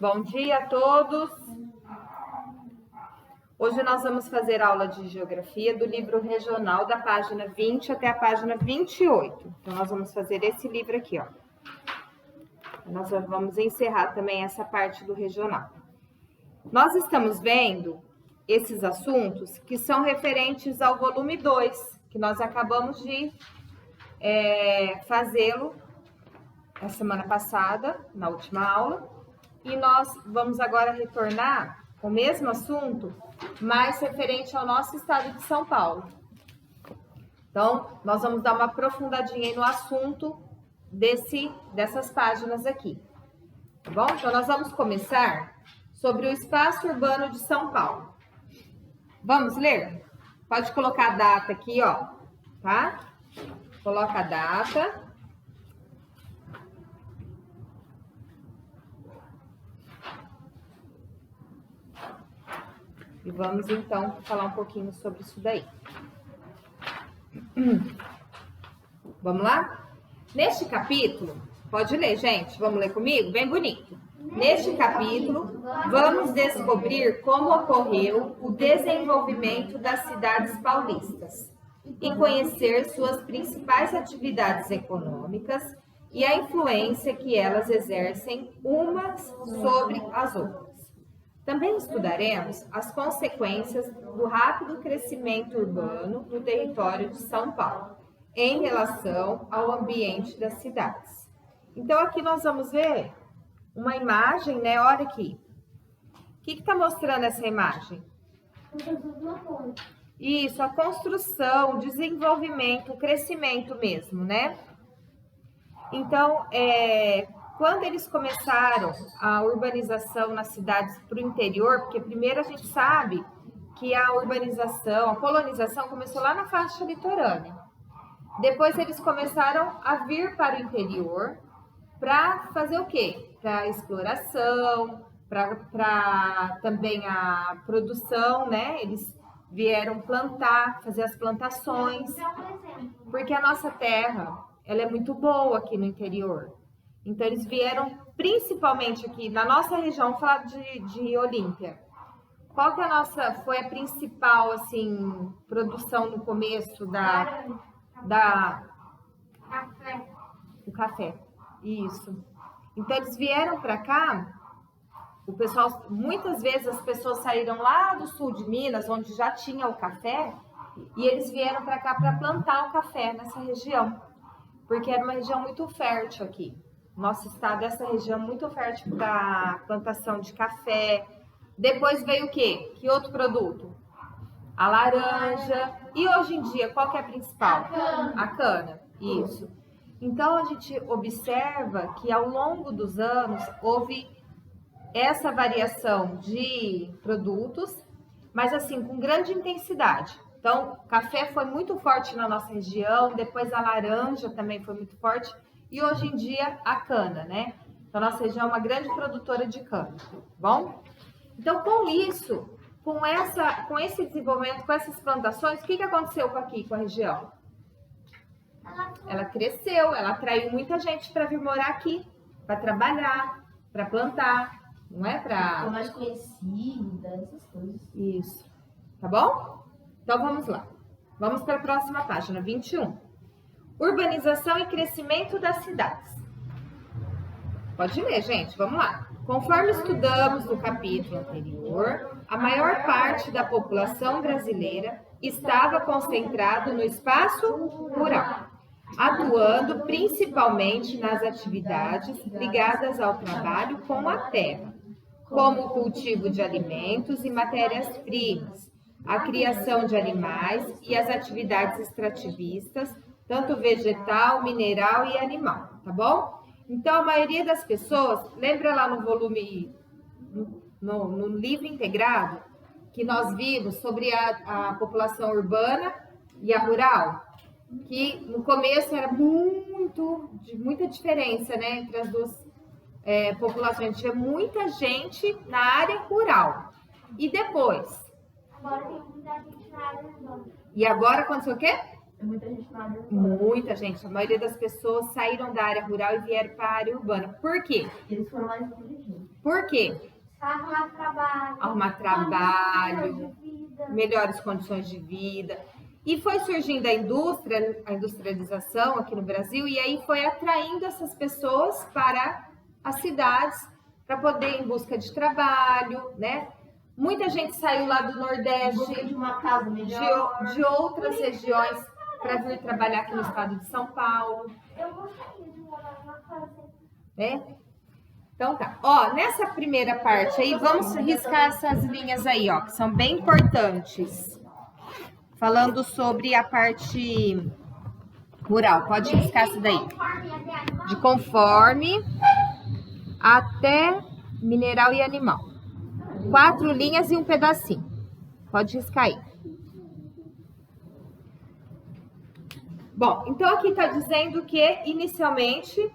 Bom dia a todos! Hoje nós vamos fazer aula de Geografia do livro regional da página 20 até a página 28. Então, nós vamos fazer esse livro aqui, ó. Nós vamos encerrar também essa parte do regional. Nós estamos vendo esses assuntos que são referentes ao volume 2, que nós acabamos de fazê-lo a semana passada, na última aula. E nós vamos agora retornar com o mesmo assunto, mais referente ao nosso estado de São Paulo. Então, nós vamos dar uma aprofundadinha aí no assunto dessas páginas aqui. Tá bom? Então, nós vamos começar sobre o espaço urbano de São Paulo. Vamos ler? Pode colocar a data aqui, ó, tá? Coloca a data. E vamos, então, falar um pouquinho sobre isso daí. Vamos lá? Neste capítulo, pode ler, gente, vamos ler comigo? Bem bonito. Neste capítulo, vamos descobrir como ocorreu o desenvolvimento das cidades paulistas e conhecer suas principais atividades econômicas e a influência que elas exercem umas sobre as outras. Também estudaremos as consequências do rápido crescimento urbano no território de São Paulo, em relação ao ambiente das cidades. Então, aqui nós vamos ver uma imagem, né? Olha aqui. O que está mostrando essa imagem? Isso, a construção, o desenvolvimento, o crescimento mesmo, né? Então, quando eles começaram a urbanização nas cidades para o interior, porque primeiro a gente sabe que a urbanização, a colonização começou lá na faixa litorânea. Depois eles começaram a vir para o interior para fazer o quê? Para exploração, para também a produção, né? Eles vieram plantar, fazer as plantações, porque a nossa terra, ela é muito boa aqui no interior. Então, eles vieram principalmente aqui na nossa região, falar de Olímpia. Qual que foi a principal, assim, produção no começo o café. Isso. Então, eles vieram para cá, o pessoal, muitas vezes as pessoas saíram lá do sul de Minas, onde já tinha o café, e eles vieram para cá para plantar o café nessa região, porque era uma região muito fértil aqui. Nosso estado, essa região muito fértil para plantação de café. Depois veio o quê? Que outro produto? A laranja. E hoje em dia, qual que é a principal? A cana. Isso. Então, a gente observa que ao longo dos anos houve essa variação de produtos, mas assim, com grande intensidade. Então, café foi muito forte na nossa região, depois a laranja também foi muito forte, e hoje em dia a cana, né? Então, a nossa região é uma grande produtora de cana, bom? Então, com isso, com esse desenvolvimento, com essas plantações, o que aconteceu aqui com a região? Ela cresceu, ela atraiu muita gente para vir morar aqui, para trabalhar, para plantar, não é? Para mais conhecida, essas coisas. Isso, tá bom? Então, vamos lá. Vamos para a próxima página, 21. Urbanização e crescimento das cidades. Pode ler, gente, vamos lá. Conforme estudamos no capítulo anterior, a maior parte da população brasileira estava concentrada no espaço rural, atuando principalmente nas atividades ligadas ao trabalho com a terra, como o cultivo de alimentos e matérias-primas, a criação de animais e as atividades extrativistas, tanto vegetal, mineral e animal, tá bom? Então, a maioria das pessoas, lembra lá no volume, no livro integrado, que nós vimos sobre a população urbana e a rural? Que no começo era muita diferença, né, entre as duas populações. Tinha muita gente na área rural. E depois? Agora tem muita gente na área urbana. E agora aconteceu o quê? Muita gente na área urbana. Muita gente. A maioria das pessoas saíram da área rural e vieram para a área urbana. Por quê? Eles foram mais inteligentes. Por quê? Arrumar trabalho. Arrumar trabalho, melhores condições de vida. E foi surgindo a industrialização aqui no Brasil, e aí foi atraindo essas pessoas para as cidades, para poder ir em busca de trabalho, né? Muita gente saiu lá do Nordeste, De uma casa melhor. de outras regiões, para vir trabalhar aqui no estado de São Paulo, Eu gostaria de morar numa casa. né? Então tá. Ó, nessa primeira parte aí, vamos riscar essas linhas aí, ó, que são bem importantes. Falando sobre a parte rural. Pode riscar essa daí. De conforme até mineral e animal. 4 linhas e um pedacinho. Pode riscar aí. Bom, então aqui tá dizendo que inicialmente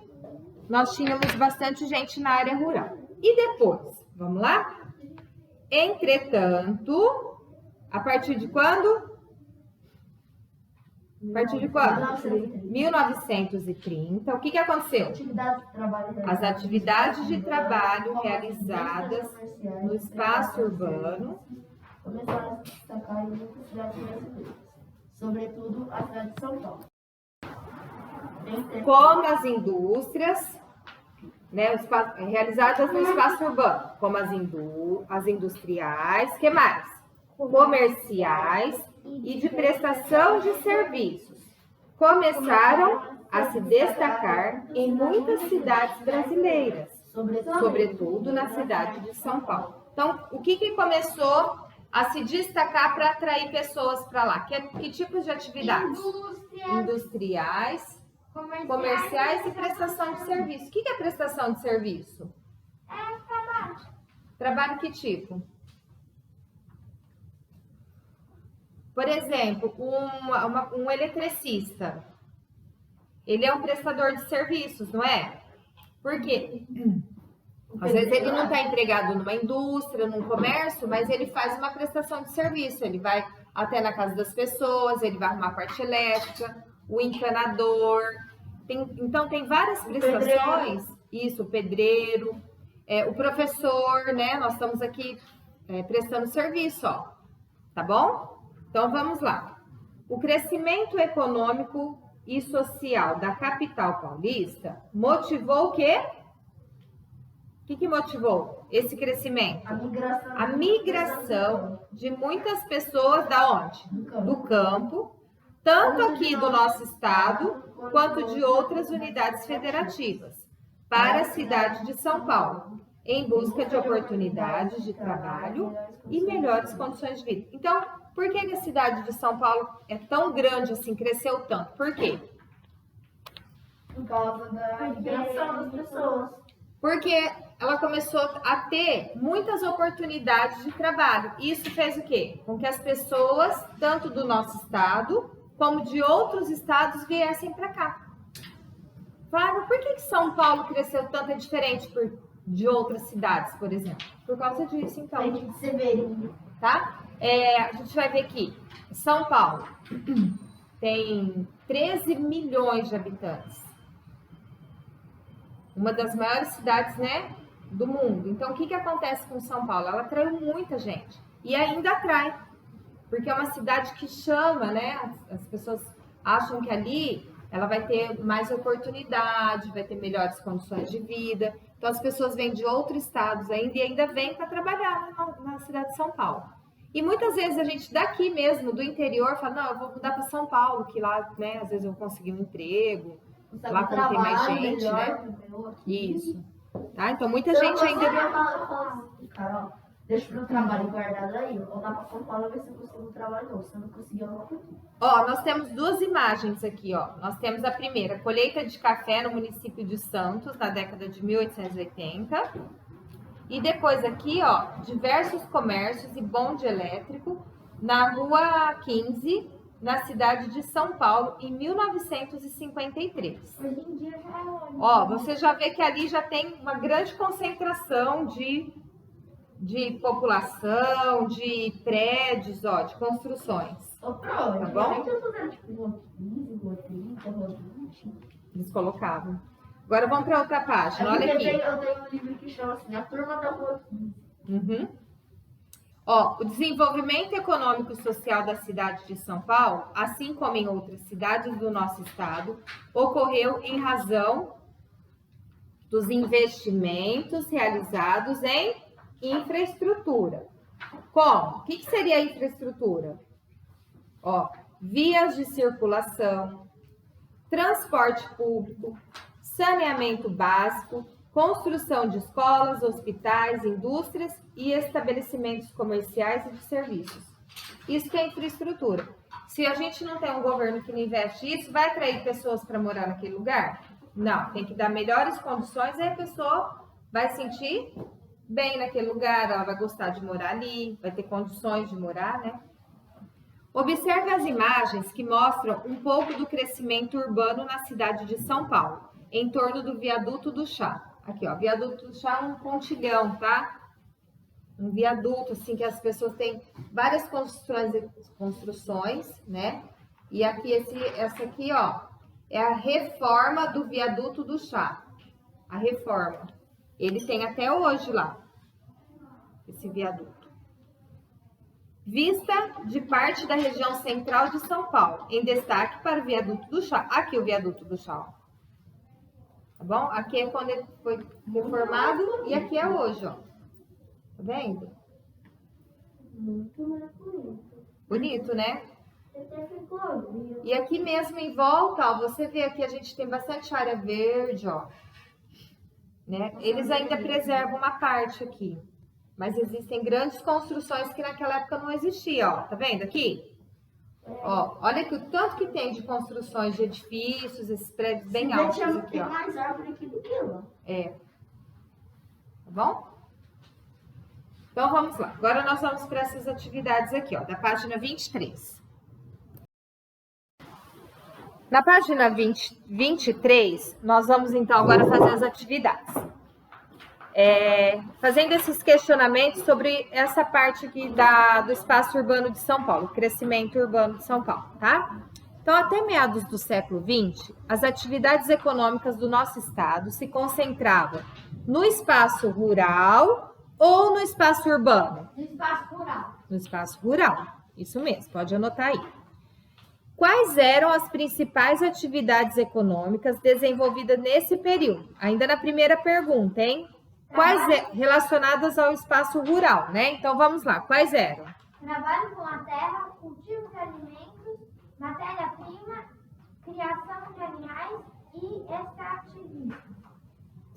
nós tínhamos bastante gente na área rural. E depois, vamos lá? Entretanto, a partir de quando? A partir de quando? 1930. O que aconteceu? As atividades de trabalho realizadas no espaço urbano começaram a se destacar em muitas cidades brasileiras, sobretudo a cidade de São Paulo. Como as indústrias, né, realizadas no espaço urbano, como as industriais, que mais? Comerciais e de prestação de serviços, começaram a se destacar em muitas cidades brasileiras, sobretudo na cidade de São Paulo. Então, o que começou a se destacar para atrair pessoas para lá? Que tipos de atividades? Industriais, comerciais e prestação de serviço. O que é prestação de serviço? É trabalho. Trabalho que tipo? Por exemplo, um eletricista. Ele é um prestador de serviços, não é? Por quê? Às vezes ele não está empregado numa indústria, num comércio, mas ele faz uma prestação de serviço. Ele vai até na casa das pessoas, ele vai arrumar a parte elétrica, o encanador. Então, tem várias prestações. Isso, o pedreiro, o professor, né? Nós estamos aqui prestando serviço, ó. Tá bom? Então, vamos lá. O crescimento econômico e social da capital paulista motivou o quê? O que motivou esse crescimento? A migração de muitas pessoas da onde? Do campo, tanto aqui do nosso estado, quanto de outras unidades federativas, para a cidade de São Paulo, em busca de oportunidades de trabalho e melhores condições de vida. Então, por que a cidade de São Paulo é tão grande assim, cresceu tanto? Por quê? Por causa da migração das pessoas. Porque ela começou a ter muitas oportunidades de trabalho. Isso fez o quê? Com que as pessoas, tanto do nosso estado, como de outros estados, viessem para cá. Falaram, por que São Paulo cresceu tanto? É diferente de outras cidades, por exemplo? Por causa disso, então. Frente de Severino. Tá? A gente vai ver aqui. São Paulo tem 13 milhões de habitantes. Uma das maiores cidades, né, do mundo. Então, o que acontece com São Paulo? Ela atraiu muita gente. E ainda atrai. Porque é uma cidade que chama, né? As pessoas acham que ali ela vai ter mais oportunidade, vai ter melhores condições de vida. Então, as pessoas vêm de outros estados ainda e ainda vêm para trabalhar na cidade de São Paulo. E muitas vezes a gente daqui mesmo, do interior, fala, não, eu vou mudar para São Paulo, que lá, né, às vezes eu consegui um emprego, lá como tem mais gente, né? Isso. Tá? Então, muita gente ainda... Carol, deixa o trabalho guardado aí, vou voltar para São Paulo ver se eu consigo um trabalho novo, se eu não conseguir, eu não consigo. Ó, nós temos duas imagens aqui, ó. Nós temos a primeira, colheita de café no município de Santos, na década de 1880. E depois aqui, ó, diversos comércios e bonde elétrico na Rua 15, na cidade de São Paulo, em 1953. Hoje em dia já é longe. Ó, você já vê que ali já tem uma grande concentração de população, de prédios, ó, de construções. Tá bom? Eu tô usando tipo Rua 15, Rua 30, Rua 20. Eles colocavam. Agora vamos para outra página, olha aqui. Eu tenho um livro que chama assim, A Turma da Rua 15. Uhum. Ó, o desenvolvimento econômico e social da cidade de São Paulo, assim como em outras cidades do nosso estado, ocorreu em razão dos investimentos realizados em infraestrutura. Como? O que seria infraestrutura? Ó, vias de circulação, transporte público, saneamento básico, construção de escolas, hospitais, indústrias e estabelecimentos comerciais e de serviços. Isso que é infraestrutura. Se a gente não tem um governo que não investe isso, vai atrair pessoas para morar naquele lugar? Não, tem que dar melhores condições e a pessoa vai sentir bem naquele lugar, ela vai gostar de morar ali, vai ter condições de morar, né? Observe as imagens que mostram um pouco do crescimento urbano na cidade de São Paulo, em torno do Viaduto do Chá. Aqui, ó, Viaduto do Chá é um pontilhão, tá? Um viaduto, assim, que as pessoas têm várias construções, né? E aqui, essa aqui, ó, é a reforma do Viaduto do Chá. A reforma. Ele tem até hoje lá, esse viaduto. Vista de parte da região central de São Paulo, em destaque para o Viaduto do Chá. Aqui o Viaduto do Chá, ó. Tá bom? Aqui é quando ele foi reformado e aqui é hoje, ó. Tá vendo? Muito mais bonito. Bonito, né? Até ficou. E aqui mesmo em volta, ó, você vê aqui a gente tem bastante área verde, ó. Né? Eles ainda preservam uma parte aqui. Mas existem grandes construções que naquela época não existiam, ó. Tá vendo aqui? Ó, olha aqui o tanto que tem de construções de edifícios, esses prédios bem altos aqui, tem ó. mais árvore aqui do que lá. É. Tá bom? Então vamos lá. Agora nós vamos para essas atividades aqui, ó, da página 23. Na página 23, nós vamos então agora fazer as atividades. Fazendo esses questionamentos sobre essa parte aqui do espaço urbano de São Paulo, crescimento urbano de São Paulo, tá? Então, até meados do século XX, as atividades econômicas do nosso estado se concentravam no espaço rural ou no espaço urbano? No espaço rural. No espaço rural, isso mesmo, pode anotar aí. Quais eram as principais atividades econômicas desenvolvidas nesse período? Ainda na primeira pergunta, hein? Relacionadas ao espaço rural, né? Então, vamos lá. Quais eram? Trabalho com a terra, cultivo de alimentos, matéria-prima, criação de animais e extrativismo.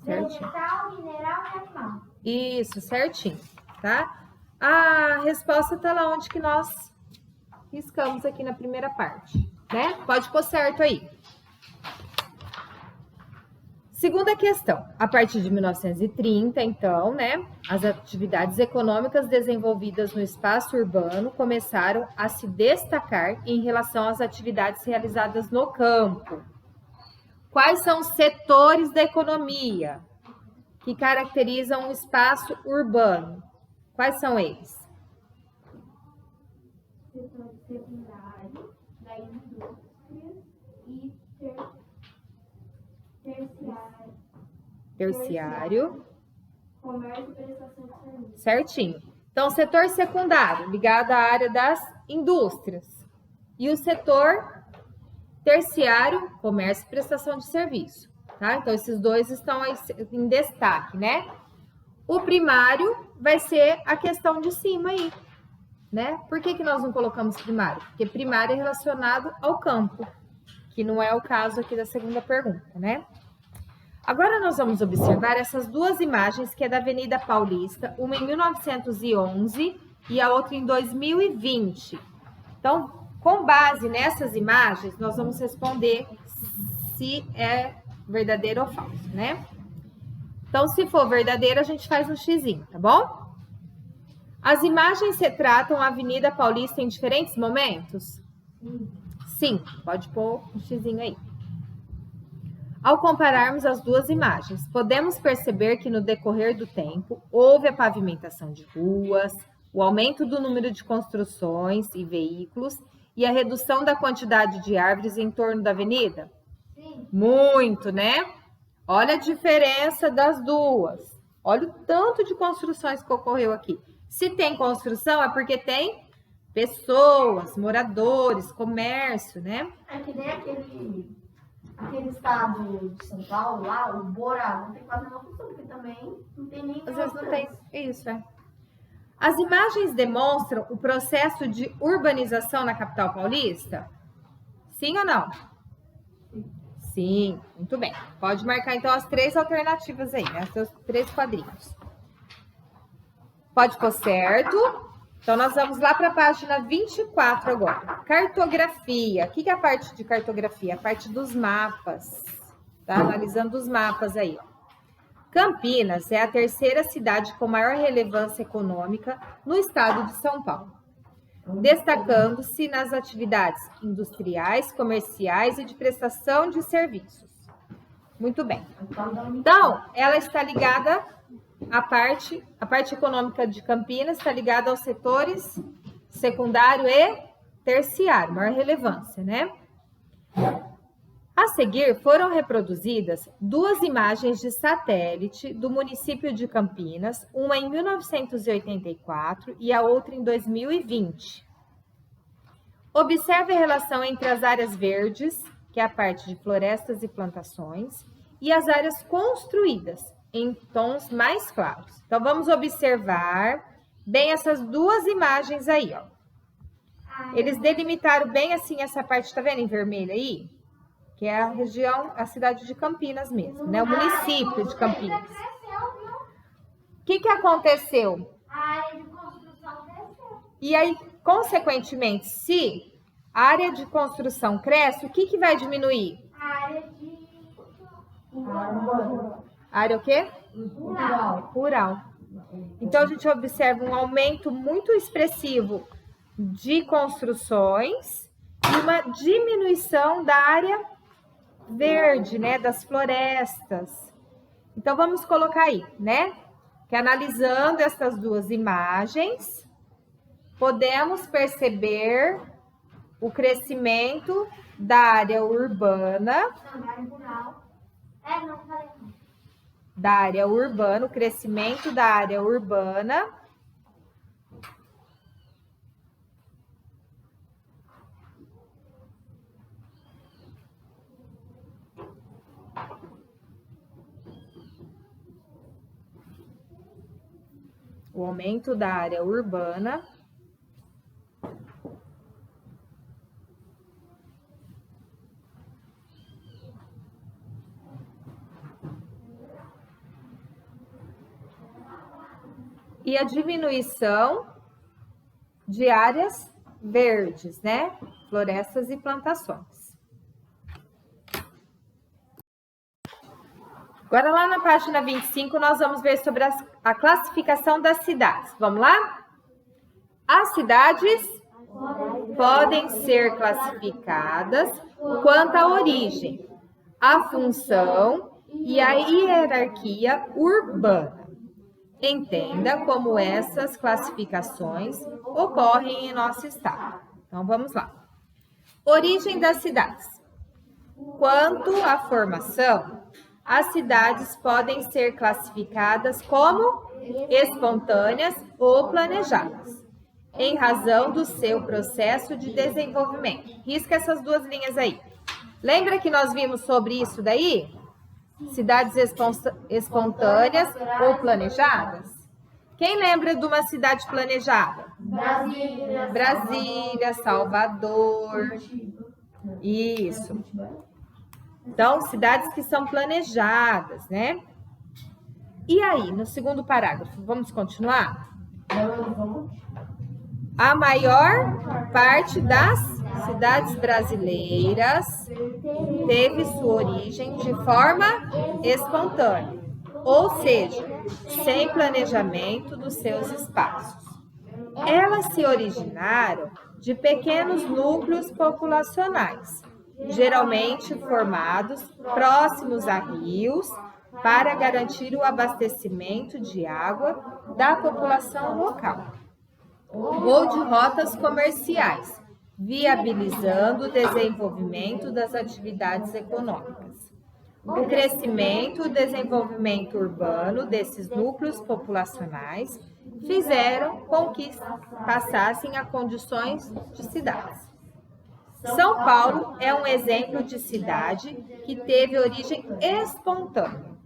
Vegetal, mineral e animal. Isso, certinho, tá? A resposta tá lá onde que nós riscamos aqui na primeira parte, né? Pode pôr certo aí. Segunda questão, a partir de 1930, então, né, as atividades econômicas desenvolvidas no espaço urbano começaram a se destacar em relação às atividades realizadas no campo. Quais são os setores da economia que caracterizam o espaço urbano? Quais são eles? Setor secundário, da indústria e Terciário. Comércio e prestação de serviços. Certinho. Então, o setor secundário, ligado à área das indústrias. E o setor terciário, comércio e prestação de serviço. Tá? Então, esses dois estão aí em destaque, né? O primário vai ser a questão de cima aí, né? Por que nós não colocamos primário? Porque primário é relacionado ao campo, que não é o caso aqui da segunda pergunta, né? Agora nós vamos observar essas duas imagens, que é da Avenida Paulista, uma em 1911 e a outra em 2020. Então, com base nessas imagens, nós vamos responder se é verdadeiro ou falso, né? Então, se for verdadeiro, a gente faz um xizinho, tá bom? As imagens retratam a Avenida Paulista em diferentes momentos? Sim, pode pôr um xizinho aí. Ao compararmos as duas imagens, podemos perceber que no decorrer do tempo houve a pavimentação de ruas, o aumento do número de construções e veículos e a redução da quantidade de árvores em torno da avenida? Sim. Muito, né? Olha a diferença das duas. Olha o tanto de construções que ocorreu aqui. Se tem construção, é porque tem pessoas, moradores, comércio, né? É que nem aquele estado de São Paulo lá, o Borá, não tem quase nenhuma função, porque também não tem nem. Às vezes não tem. Isso, é. As imagens demonstram o processo de urbanização na capital paulista? Sim ou não? Sim, muito bem. Pode marcar então as 3 alternativas aí, né? Os 3 quadrinhos. Pode pôr certo. Então, nós vamos lá para a página 24 agora. Cartografia. O que é a parte de cartografia? A parte dos mapas. Tá? Analisando os mapas aí, ó. Campinas é a 3ª cidade com maior relevância econômica no estado de São Paulo, destacando-se nas atividades industriais, comerciais e de prestação de serviços. Muito bem. Então, ela está ligada a parte econômica de Campinas está ligada aos setores secundário e terciário, maior relevância, né? A seguir, foram reproduzidas 2 imagens de satélite do município de Campinas, uma em 1984 e a outra em 2020. Observe a relação entre as áreas verdes, que é a parte de florestas e plantações, e as áreas construídas, em tons mais claros. Então, vamos observar bem essas 2 imagens aí, ó. Eles delimitaram bem assim essa parte, tá vendo em vermelho aí? Que é a região, a cidade de Campinas mesmo, né? O município de Campinas. O que aconteceu? A área de construção cresceu. E aí, consequentemente, se a área de construção cresce, o que vai diminuir? A área de... A área o quê? Rural. Rural. Então, a gente observa um aumento muito expressivo de construções e uma diminuição da área verde, né, das florestas. Então, vamos colocar aí, né, que analisando essas 2 imagens, podemos perceber o crescimento da área urbana, Não, área rural. Não falei não. da área urbana, o crescimento da área urbana, o aumento da área urbana e a diminuição de áreas verdes, né? Florestas e plantações. Agora, lá na página 25, nós vamos ver sobre a classificação das cidades. Vamos lá? As cidades podem ser classificadas quanto à origem, a função e a hierarquia urbana. Entenda como essas classificações ocorrem em nosso estado. Então, vamos lá. Origem das cidades. Quanto à formação, as cidades podem ser classificadas como espontâneas ou planejadas, em razão do seu processo de desenvolvimento. Risca essas 2 linhas aí. Lembra que nós vimos sobre isso daí? Cidades espontâneas ou planejadas? Quem lembra de uma cidade planejada? Brasília, Salvador. Isso. Então, cidades que são planejadas, né? E aí, no segundo parágrafo, vamos continuar? A maior parte das cidades brasileiras teve sua origem de forma espontânea, ou seja, sem planejamento dos seus espaços. Elas se originaram de pequenos núcleos populacionais, geralmente formados próximos a rios, para garantir o abastecimento de água da população local, ou de rotas comerciais, viabilizando o desenvolvimento das atividades econômicas. o crescimento e o desenvolvimento urbano desses núcleos populacionais fizeram com que passassem a condições de cidades. São Paulo é um exemplo de cidade que teve origem espontânea.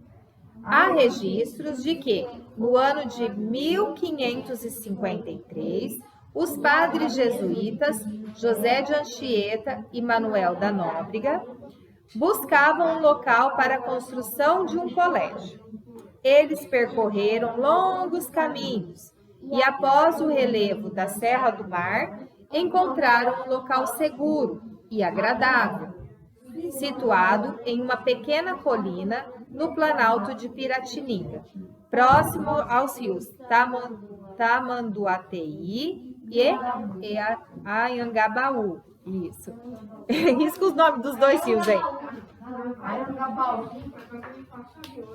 Há registros de que, no ano de 1553, os padres jesuítas José de Anchieta e Manuel da Nóbrega buscavam um local para a construção de um colégio. Eles percorreram longos caminhos e, após o relevo da Serra do Mar, encontraram um local seguro e agradável, situado em uma pequena colina no Planalto de Piratininga, próximo aos rios Tamanduateí e Anhangabaú. Isso. Risca os nomes dos dois rios aí.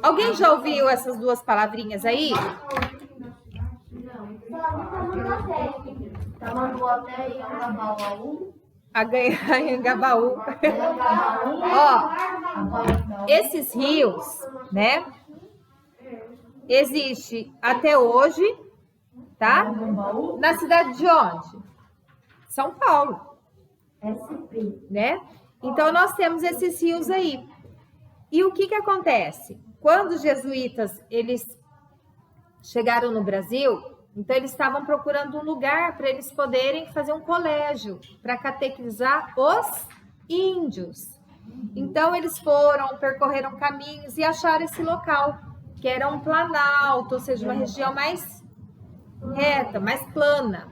Alguém já ouviu essas duas palavrinhas aí? Tamanduateí e Anhangabaú. Anhangabaú. Ó, esses rios, né? Existe até hoje, tá? Na cidade de onde? São Paulo. SP. Né? Então nós temos esses rios aí. E o que acontece? Quando os jesuítas eles chegaram no Brasil, então eles estavam procurando um lugar para eles poderem fazer um colégio para catequizar os índios. Então eles percorreram caminhos e acharam esse local, que era um planalto, ou seja, uma região mais reta, mais plana.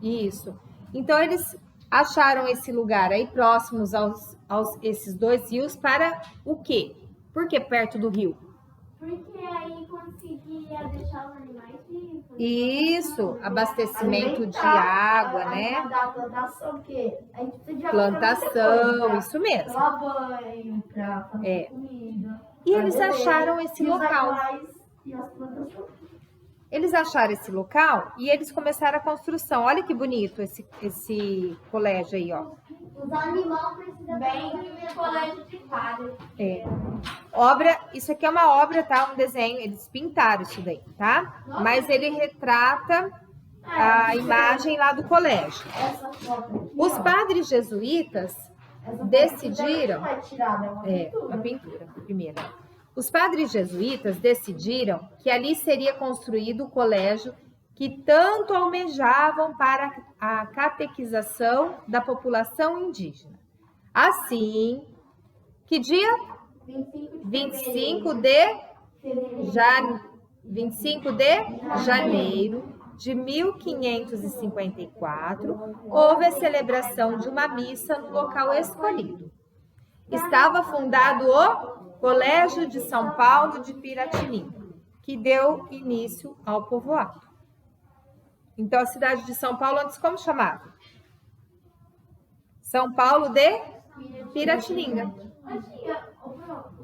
Isso. Então eles acharam esse lugar aí próximos aos esses dois rios para o quê? Por que perto do rio? Porque aí conseguia deixar os animais vivos. Isso, abastecimento de água, né? Da plantação, porque a gente precisa de água Plantação, isso mesmo. Pra banho, pra fazer comida. E eles acharam esse local. E as plantações. Eles acharam esse local e eles começaram a construção. Olha que bonito esse colégio aí, ó. Os animais precisam bem de colégio de padre. Isso aqui é uma obra, tá? Um desenho, eles pintaram isso daí, tá? Mas ele retrata a imagem lá do colégio. Essa foto aqui, Os padres jesuítas decidiram... uma pintura, primeiro. Os padres jesuítas decidiram que ali seria construído o colégio que tanto almejavam para a catequização da população indígena. Assim, que dia? 25 de janeiro de 1554, houve a celebração de uma missa no local escolhido. Estava fundado o Colégio de São Paulo de Piratininga, que deu início ao povoado. Então, a cidade de São Paulo, antes como chamava? São Paulo de Piratininga.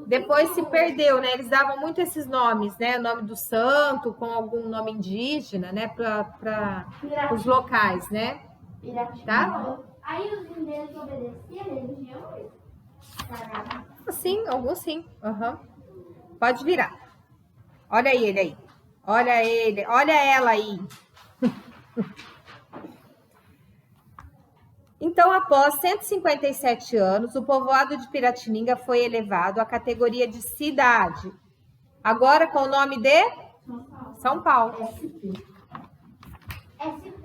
Depois se perdeu, né? Eles davam muito esses nomes, né? O nome do santo com algum nome indígena, né? Para os locais, né? Tá? Aí os indígenas obedeciam a religião? Sim, alguns sim. Uhum. Pode virar. Olha ele aí. Olha ele. Olha ela aí. Então, após 157 anos, o povoado de Piratininga foi elevado à categoria de cidade. Agora com o nome de São Paulo.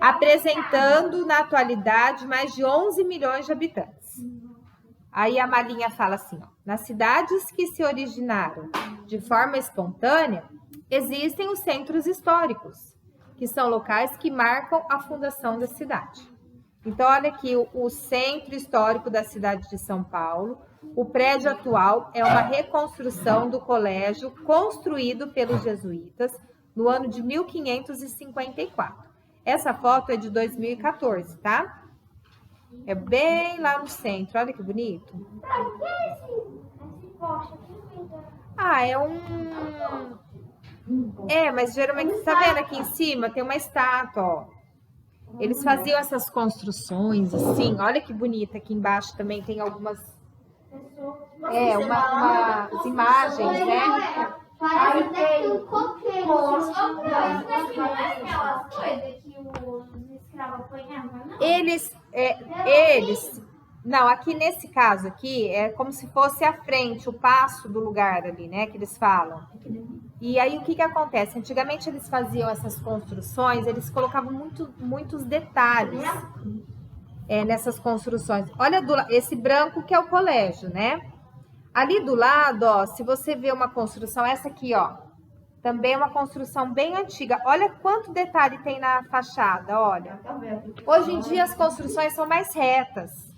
Apresentando na atualidade mais de 11 milhões de habitantes. Aí a Malinha fala assim, ó, nas cidades que se originaram de forma espontânea, existem os centros históricos, que são locais que marcam a fundação da cidade. Então, olha aqui o centro histórico da cidade de São Paulo. O prédio atual é uma reconstrução do colégio construído pelos jesuítas no ano de 1554. Essa foto é de 2014, tá? É bem lá no centro. Olha que bonito. O que é esse poste aqui? É mas geralmente, você tá vendo aqui em cima? Tem uma estátua, ó. Eles faziam essas construções assim. Olha que bonita. Aqui embaixo também tem algumas umas imagens, né? Parece até que um coqueiro. Poxa, Isso daqui não é aquelas coisas que os escravos apanhavam, não? Eles, não, aqui nesse caso aqui, é como se fosse a frente, o passo do lugar ali, né, que eles falam. E aí, o que acontece? Antigamente, eles faziam essas construções, eles colocavam muitos detalhes nessas construções. Olha, esse branco que é o colégio, né? Ali do lado, ó, se você vê uma construção, essa aqui, ó, também é uma construção bem antiga. Olha quanto detalhe tem na fachada, olha. Hoje em dia, as construções são mais retas,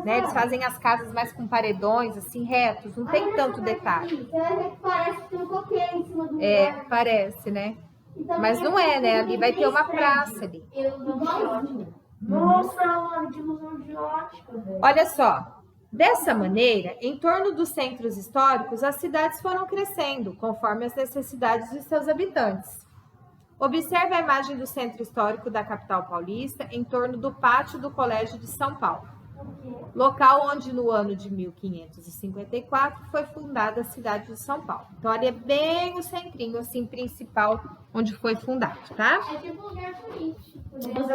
né? Eles fazem as casas mais com paredões, assim, retos, não tem tanto detalhe. Parece que tem um coqueiro em cima do lugar. Parece, né? Mas não é, né? Ali vai ter uma praça ali. Nossa, mano, que ilusão de ótica, velho. Olha só. Dessa maneira, em torno dos centros históricos, as cidades foram crescendo, conforme as necessidades de seus habitantes. Observe a imagem do centro histórico da capital paulista em torno do pátio do Colégio de São Paulo, local onde no ano de 1554 foi fundada a cidade de São Paulo. Então, ali é bem o centrinho, assim, principal, onde foi fundado, tá? É tipo um lugar turístico.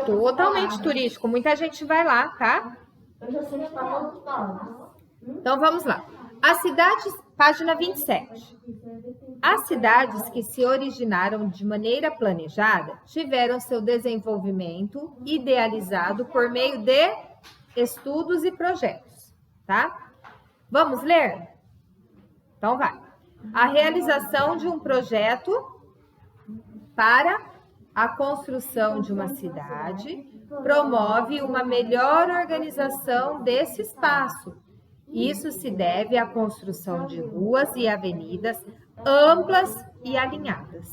Totalmente turístico, muita gente vai lá, tá? Eu já sei que tá todas as palavras. Então, vamos lá. As cidades, página 27. As cidades que se originaram de maneira planejada tiveram seu desenvolvimento idealizado por meio de estudos e projetos, tá? Vamos ler? Então, vai. A realização de um projeto para a construção de uma cidade promove uma melhor organização desse espaço. Isso se deve à construção de ruas e avenidas amplas e alinhadas.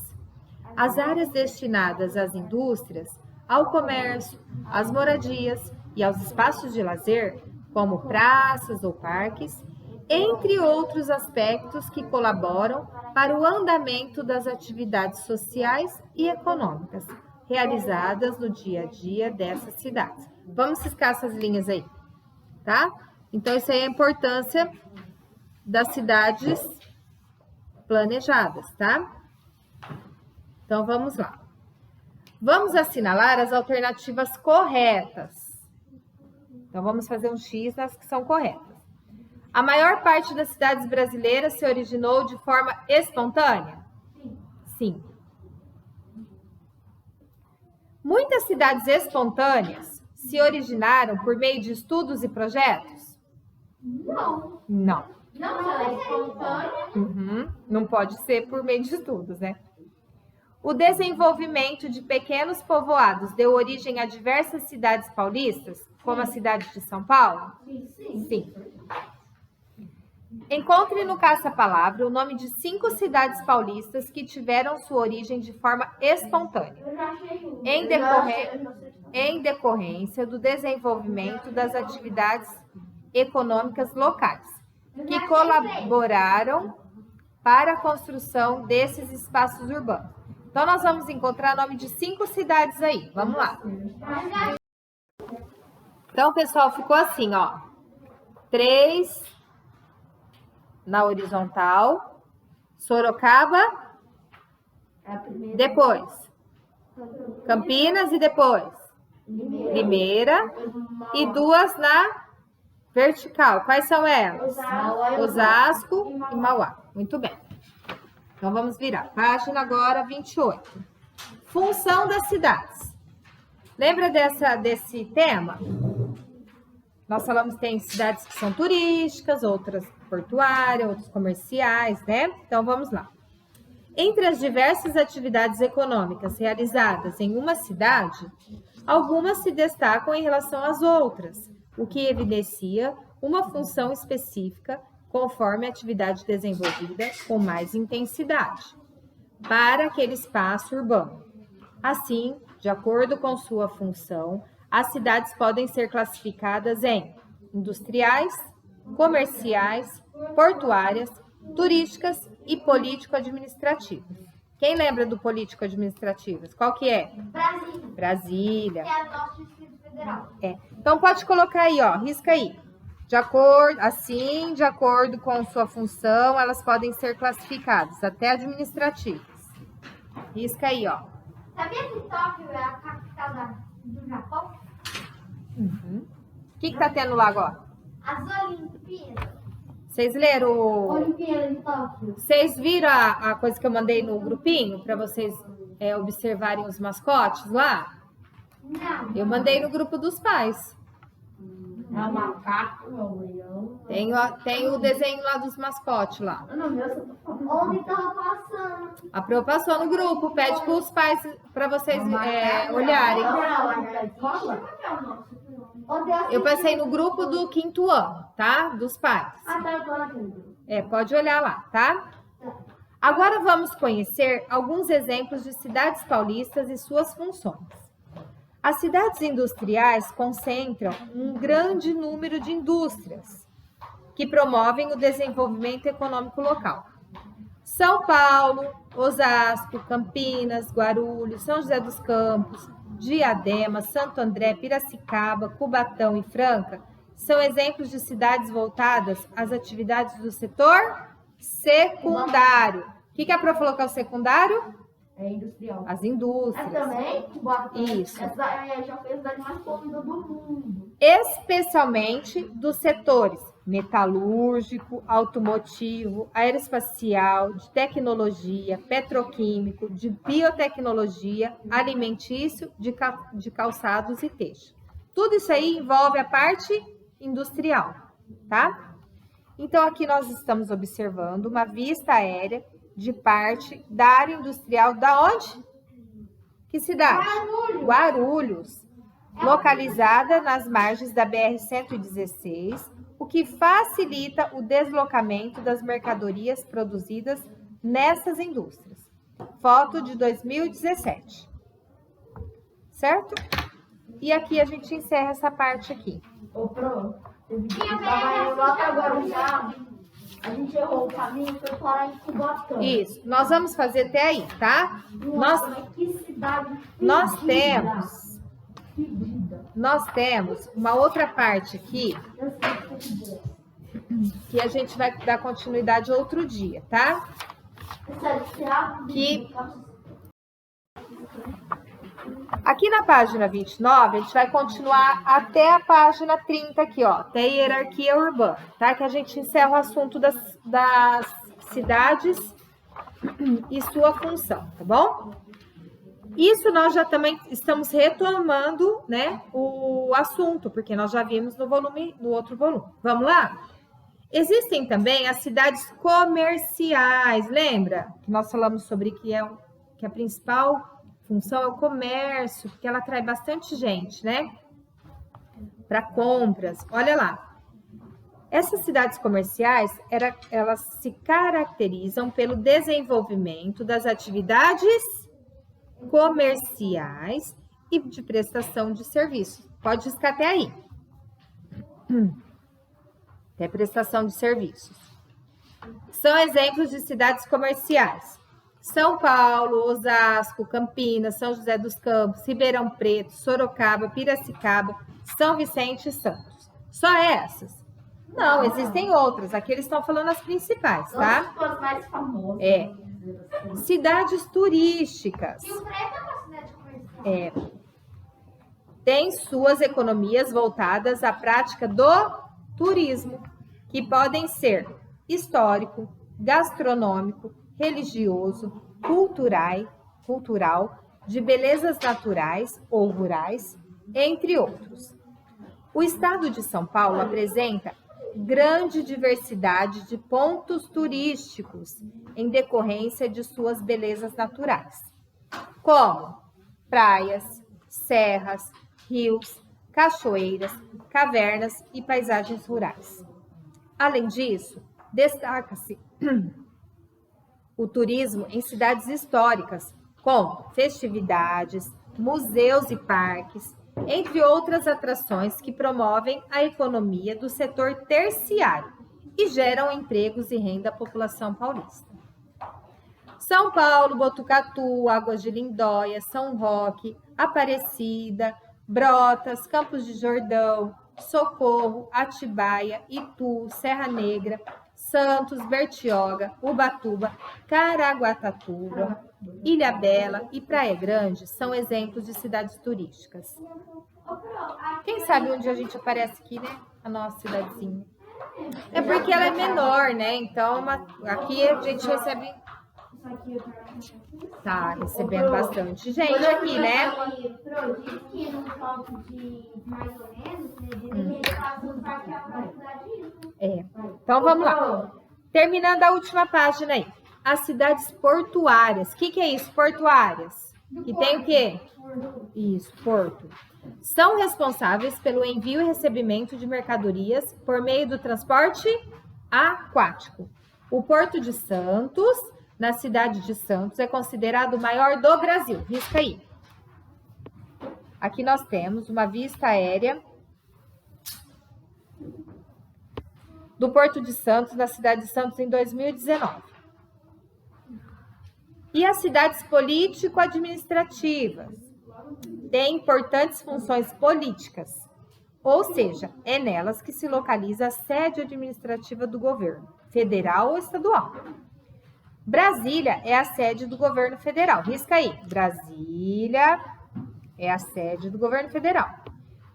As áreas destinadas às indústrias, ao comércio, às moradias e aos espaços de lazer, como praças ou parques, entre outros aspectos que colaboram para o andamento das atividades sociais e econômicas realizadas no dia a dia dessas cidades. Vamos riscar essas linhas aí, tá? Então, isso aí é a importância das cidades planejadas, tá? Então, vamos lá. Vamos assinalar as alternativas corretas. Então, vamos fazer um X nas que são corretas. A maior parte das cidades brasileiras se originou de forma espontânea? Sim. Muitas cidades espontâneas se originaram por meio de estudos e projetos? Não. Não. Não, ela é espontânea. Não pode ser por meio de estudos, né? O desenvolvimento de pequenos povoados deu origem a diversas cidades paulistas, como a cidade de São Paulo? Sim. Encontre no caça-palavra o nome de 5 cidades paulistas que tiveram sua origem de forma espontânea, Eu já achei um. em decorrência do desenvolvimento das atividades econômicas locais, que colaboraram para a construção desses espaços urbanos. Então, nós vamos encontrar o nome de 5 cidades aí. Vamos lá. Então, pessoal, ficou assim, ó. 3 na horizontal. Sorocaba. Depois. Campinas e depois. Limeira. E 2 na vertical. Quais são elas? Osasco e Mauá. Muito bem. Então, vamos virar. Página agora 28. Função das cidades. Lembra desse tema? Nós falamos que tem cidades que são turísticas, outras portuárias, outras comerciais, né? Então, vamos lá. Entre as diversas atividades econômicas realizadas em uma cidade, algumas se destacam em relação às outras, o que evidencia uma função específica conforme a atividade desenvolvida com mais intensidade para aquele espaço urbano. Assim, de acordo com sua função, as cidades podem ser classificadas em industriais, comerciais, portuárias, turísticas e político-administrativas. Quem lembra do político-administrativas? Qual que é? Brasília. Brasília. É a nosso Distrito Federal. Então, pode colocar aí, ó, risca aí. de acordo com sua função, elas podem ser classificadas, até administrativas. Risca aí, ó. Sabia que Tóquio é a capital do Japão? O que tá tendo lá agora? As Olimpíadas. Vocês leram? Olimpíada de Tóquio. Vocês viram a coisa que eu mandei no grupinho para vocês observarem os mascotes lá? Não. Eu mandei no grupo dos pais. É o macaco, é o leão. Tem o desenho lá dos mascotes lá. Não, meu, você tá falando. Onde tava passando? A Pro passou no grupo, pede para os pais para vocês olharem. Eu passei no grupo do 5º ano, tá? Dos pais. Ah, tá, eu tô aqui. Pode olhar lá, tá? Agora vamos conhecer alguns exemplos de cidades paulistas e suas funções. As cidades industriais concentram um grande número de indústrias que promovem o desenvolvimento econômico local. São Paulo, Osasco, Campinas, Guarulhos, São José dos Campos, Diadema, Santo André, Piracicaba, Cubatão e Franca são exemplos de cidades voltadas às atividades do setor secundário. O que a Pro falou que é o secundário? É industrial. As indústrias. também? Isso. Essa já foi a cidade mais poluída do mundo. Especialmente dos setores metalúrgico, automotivo, aeroespacial, de tecnologia, petroquímico, de biotecnologia, alimentício, de calçados e têxtil. Tudo isso aí envolve a parte industrial, tá? Então, aqui nós estamos observando uma vista aérea de parte da área industrial da onde? Que cidade? Guarulhos, localizada nas margens da BR-116, o que facilita o deslocamento das mercadorias produzidas nessas indústrias. Foto de 2017. Certo? E aqui a gente encerra essa parte aqui. Ô, Pro, teve que tava indo lá pra Guarujá. A gente errou o caminho, foi parar em Cubatão. Isso. Nós vamos fazer até aí, tá? Nossa, mas que cidade Nós temos uma outra parte aqui que a gente vai dar continuidade outro dia, tá? Aqui na página 29, a gente vai continuar até a página 30 aqui, ó, até a hierarquia urbana, tá? Que a gente encerra o assunto das cidades e sua função, tá bom? Isso nós já também estamos retomando, né, o assunto, porque nós já vimos no outro volume. Vamos lá? Existem também as cidades comerciais, lembra? Que nós falamos sobre que a principal função é o comércio, porque ela atrai bastante gente, né? Para compras. Olha lá. Essas cidades comerciais, elas se caracterizam pelo desenvolvimento das atividades comerciais e de prestação de serviços. Pode riscar até aí. Até prestação de serviços. São exemplos de cidades comerciais. São Paulo, Osasco, Campinas, São José dos Campos, Ribeirão Preto, Sorocaba, Piracicaba, São Vicente e Santos. Só essas? Não, existem outras. Aqui eles estão falando as principais, tá? As mais famosas. Cidades turísticas. E o Preto é uma cidade comercial. Tem suas economias voltadas à prática do turismo, que podem ser histórico, gastronômico, religioso, cultural, de belezas naturais ou rurais, entre outros. O estado de São Paulo apresenta grande diversidade de pontos turísticos em decorrência de suas belezas naturais, como praias, serras, rios, cachoeiras, cavernas e paisagens rurais. Além disso, destaca-se o turismo em cidades históricas, com festividades, museus e parques, entre outras atrações que promovem a economia do setor terciário e geram empregos e renda à população paulista. São Paulo, Botucatu, Águas de Lindóia, São Roque, Aparecida, Brotas, Campos de Jordão, Socorro, Atibaia, Itu, Serra Negra, Santos, Bertioga, Ubatuba, Caraguatatuba, Ilhabela e Praia Grande são exemplos de cidades turísticas. Quem sabe onde a gente aparece aqui, né? A nossa cidadezinha. É porque ela é menor, né? Então, aqui a gente recebe... Tá recebendo bastante gente aqui, né? Diz que no ponto de mais ou menos, ele passa o parque da É. Então, vamos lá. Terminando a última página aí. As cidades portuárias. O que é isso, portuárias? Que tem o quê? Isso, porto. São responsáveis pelo envio e recebimento de mercadorias por meio do transporte aquático. O Porto de Santos, na cidade de Santos, é considerado o maior do Brasil. Risca aí. Aqui nós temos uma vista aérea do Porto de Santos, na cidade de Santos, em 2019. E as cidades político-administrativas têm importantes funções políticas, ou seja, é nelas que se localiza a sede administrativa do governo, federal ou estadual. Brasília é a sede do governo federal. Risca aí. Brasília é a sede do governo federal.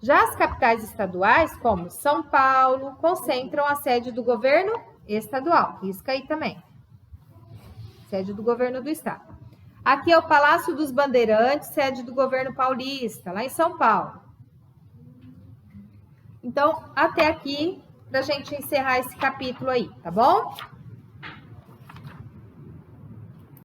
Já as capitais estaduais, como São Paulo, concentram a sede do governo estadual. Risca aí também. Sede do governo do estado. Aqui é o Palácio dos Bandeirantes, sede do governo paulista, lá em São Paulo. Então, até aqui, para a gente encerrar esse capítulo aí, tá bom?